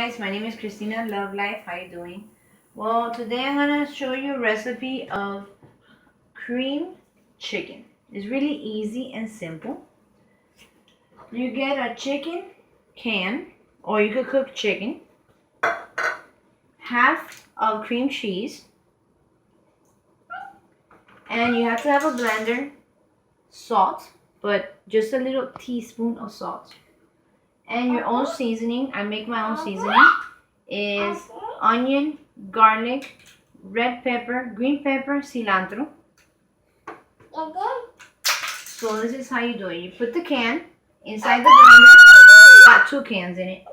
guys, my name is Christina Love Life. How you doing? Well, today I'm gonna show you a recipe of cream chicken. It's really easy and simple. You get a chicken can, or you could cook chicken, half of cream cheese, and you have to have a blender, salt, but just a little teaspoon of salt. And your own seasoning, I make my own seasoning, is onion, garlic, red pepper, green pepper, cilantro. So this is how you do it. You put the can inside the blender, got 2 cans in it.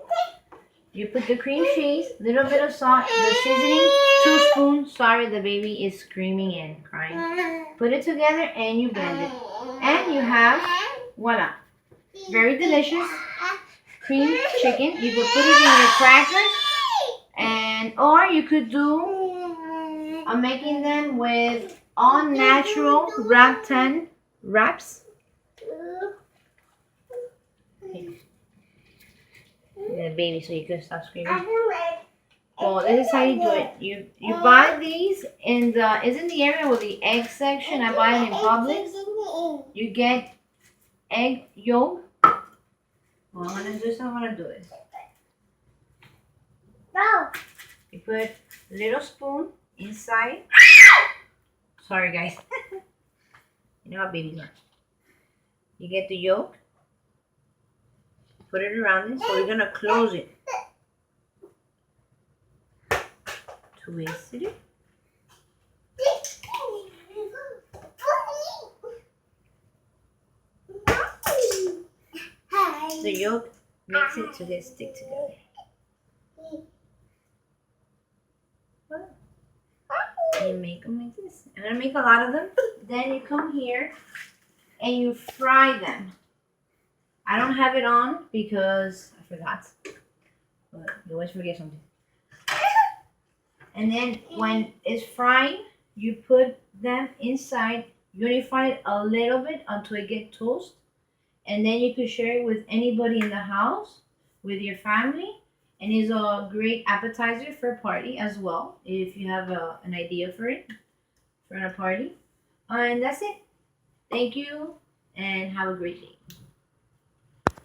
You put the cream cheese, little bit of salt, the seasoning, 2 spoons. Sorry, the baby is screaming and crying. Put it together and you blend it. And you have, voila, very delicious cream chicken. You could put it in your crackers, or you could do making them with all natural rattan wraps. The baby, so you could stop screaming. Well, this is how you do it. You buy these in the area with the egg section. I buy it in Publix. You get egg yolk. Well, I'm gonna do this. No. You put a little spoon inside. Sorry, guys. You know how babies are. You get the yolk. Put it around it. So we're gonna close it. Twist it. The yolk makes it to stick together. You make them like this. I'm gonna make a lot of them. Then you come here and you fry them. I don't have it on because I forgot. But you always forget something. And then when it's frying, you put them inside. Unify it a little bit until it gets toast. And then you could share it with anybody in the house, with your family. And it's a great appetizer for a party as well, if you have an idea for it, for a party. And that's it. Thank you, and have a great day.